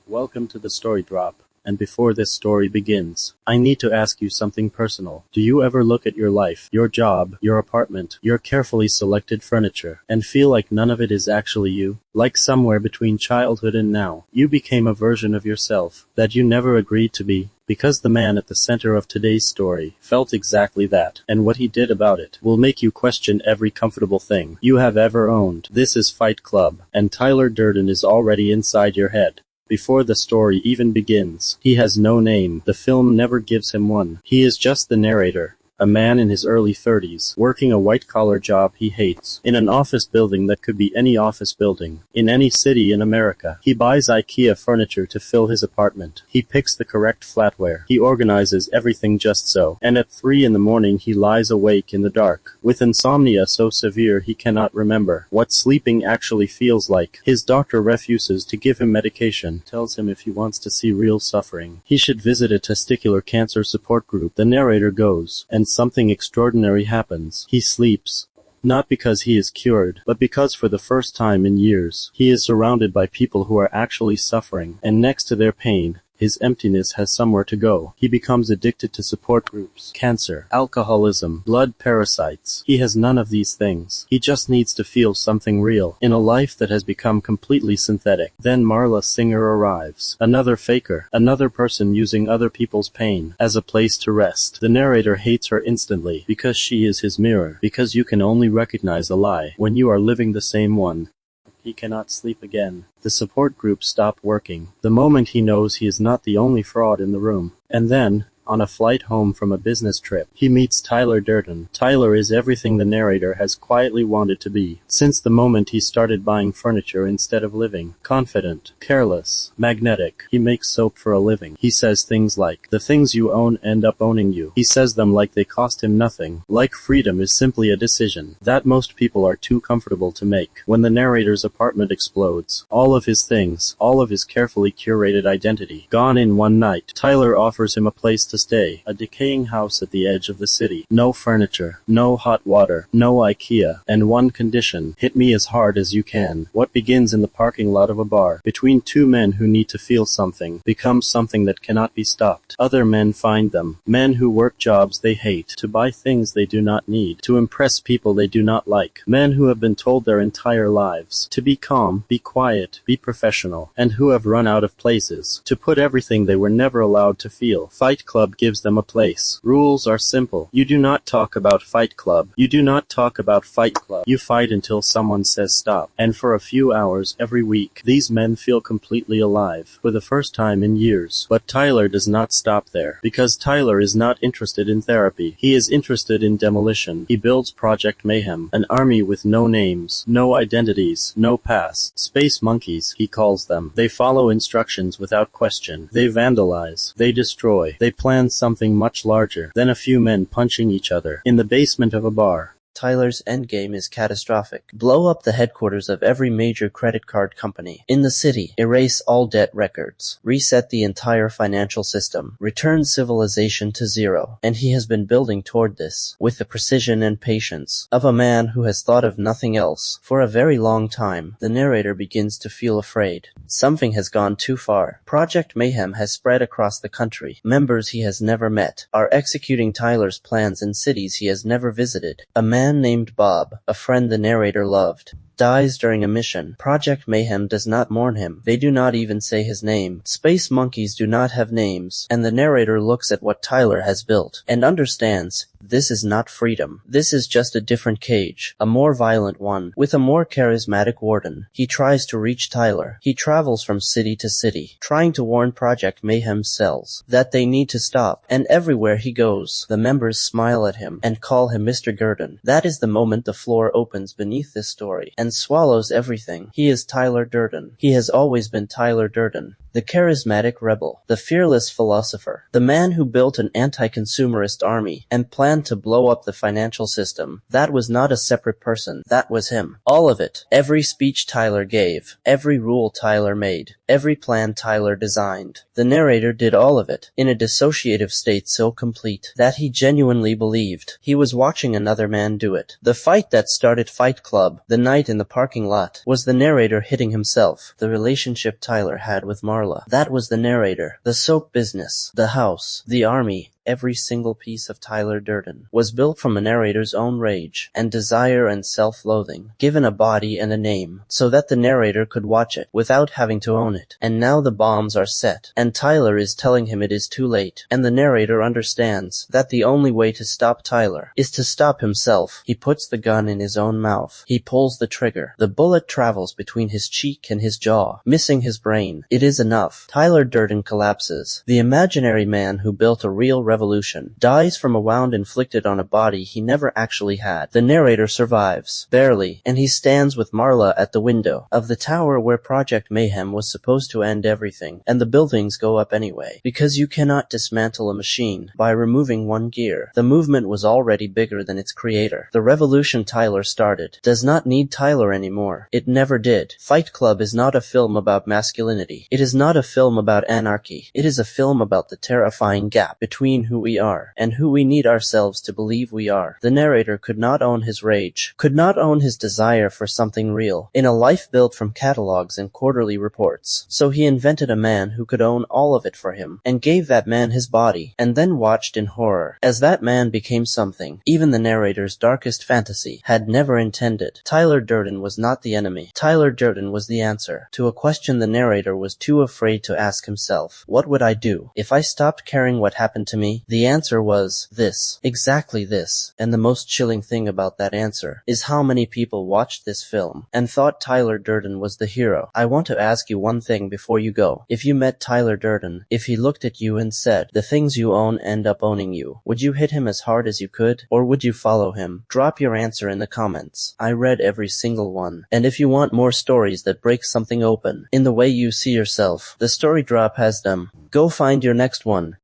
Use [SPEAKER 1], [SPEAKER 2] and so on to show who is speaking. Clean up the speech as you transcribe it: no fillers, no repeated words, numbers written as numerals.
[SPEAKER 1] Welcome to the Story Drop. And before this story begins, I need to ask you something personal. Do you ever look at your life, your job, your apartment, your carefully selected furniture, and feel like none of it is actually you? Like somewhere between childhood and now, you became a version of yourself that you never agreed to be. Because the man at the center of today's story felt exactly that, and what he did about it will make you question every comfortable thing you have ever owned. This is Fight Club, and Tyler Durden is already inside your head. Before the story even begins, he has no name. The film never gives him one. He is just the narrator. A man in his early 30s, working a white-collar job he hates, in an office building that could be any office building, in any city in America. He buys IKEA furniture to fill his apartment. He picks the correct flatware. He organizes everything just so. And at 3 in the morning he lies awake in the dark, with insomnia so severe he cannot remember what sleeping actually feels like. His doctor refuses to give him medication, tells him if he wants to see real suffering, he should visit a testicular cancer support group. The narrator goes, and something extraordinary happens. He sleeps. Not because he is cured, but because for the first time in years, he is surrounded by people who are actually suffering, and next to their pain, his emptiness has somewhere to go. He becomes addicted to support groups, cancer, alcoholism, blood parasites. He has none of these things. He just needs to feel something real in a life that has become completely synthetic. Then Marla Singer arrives. Another faker, another person using other people's pain as a place to rest. The narrator hates her instantly because she is his mirror, because you can only recognize a lie when you are living the same one. He cannot sleep again. The support group stopped working the moment he knows he is not the only fraud in the room. And then, on a flight home from a business trip, he meets Tyler Durden. Tyler is everything the narrator has quietly wanted to be, since the moment he started buying furniture instead of living. Confident, careless, magnetic. He makes soap for a living. He says things like, "The things you own end up owning you." He says them like they cost him nothing, like freedom is simply a decision that most people are too comfortable to make. When the narrator's apartment explodes, all of his things, all of his carefully curated identity, gone in one night, Tyler offers him a place to stay, a decaying house at the edge of the city. No furniture, no hot water, no IKEA, and one condition: hit me as hard as you can. What begins in the parking lot of a bar, between two men who need to feel something, becomes something that cannot be stopped. Other men find them, men who work jobs they hate, to buy things they do not need, to impress people they do not like, men who have been told their entire lives to be calm, be quiet, be professional, and who have run out of places to put everything they were never allowed to feel. Fight Club gives them a place. Rules are simple. You do not talk about Fight Club. You do not talk about Fight Club. You fight until someone says stop. And for a few hours every week, these men feel completely alive, for the first time in years. But Tyler does not stop there, because Tyler is not interested in therapy. He is interested in demolition. He builds Project Mayhem, an army with no names, no identities, no past. Space monkeys, he calls them. They follow instructions without question. They vandalize. They destroy. They plan something much larger than a few men punching each other in the basement of a bar.
[SPEAKER 2] Tyler's endgame is catastrophic. Blow up the headquarters of every major credit card company in the city, erase all debt records, reset the entire financial system, return civilization to zero. And he has been building toward this with the precision and patience of a man who has thought of nothing else for a very long time. The narrator begins to feel afraid. Something has gone too far. Project Mayhem has spread across the country. Members he has never met are executing Tyler's plans in cities he has never visited. A man named Bob, a friend the narrator loved, dies during a mission. Project Mayhem does not mourn him. They do not even say his name. Space monkeys do not have names, and the narrator looks at what Tyler has built and understands this is not freedom. This is just a different cage, a more violent one, with a more charismatic warden. He tries to reach Tyler. He travels from city to city, trying to warn Project Mayhem's cells that they need to stop, and everywhere he goes, the members smile at him and call him Mr. Durden. That is the moment the floor opens beneath this story and swallows everything. He is Tyler Durden. He has always been Tyler Durden. The charismatic rebel, the fearless philosopher, the man who built an anti-consumerist army and planned plan to blow up the financial system. That was not a separate person. That was him. All of it. Every speech Tyler gave. Every rule Tyler made. Every plan Tyler designed. The narrator did all of it, in a dissociative state so complete that he genuinely believed he was watching another man do it. The fight that started Fight Club, the night in the parking lot, was the narrator hitting himself. The relationship Tyler had with Marla, that was the narrator. The soap business, the house, the army, every single piece of Tyler Durden was built from a narrator's own rage and desire and self-loathing, given a body and a name, so that the narrator could watch it without having to own it. And now the bombs are set, and Tyler is telling him it is too late, and the narrator understands that the only way to stop Tyler is to stop himself. He puts the gun in his own mouth. He pulls the trigger. The bullet travels between his cheek and his jaw, missing his brain. It is enough. Tyler Durden collapses. The imaginary man who built a real revolution dies from a wound inflicted on a body he never actually had. The narrator survives, barely, and he stands with Marla at the window of the tower where Project Mayhem was supposed to end everything, and the buildings go up anyway, because you cannot dismantle a machine by removing one gear. The movement was already bigger than its creator. The revolution Tyler started does not need Tyler anymore. It never did. Fight Club is not a film about masculinity. It is not a film about anarchy. It is a film about the terrifying gap between who we are and who we need ourselves to believe we are. The narrator could not own his rage, could not own his desire for something real, in a life built from catalogs and quarterly reports. So he invented a man who could own all of it for him, and gave that man his body, and then watched in horror as that man became something even the narrator's darkest fantasy had never intended. Tyler Durden was not the enemy. Tyler Durden was the answer to a question the narrator was too afraid to ask himself. What would I do if I stopped caring what happened to me? The answer was this. Exactly this. And the most chilling thing about that answer is how many people watched this film and thought Tyler Durden was the hero. I want to ask you one thing before you go. If you met Tyler Durden, if he looked at you and said, "The things you own end up owning you," would you hit him as hard as you could? Or would you follow him? Drop your answer in the comments. I read every single one. And if you want more stories that break something open in the way you see yourself, The Story Drop has them. Go find your next one.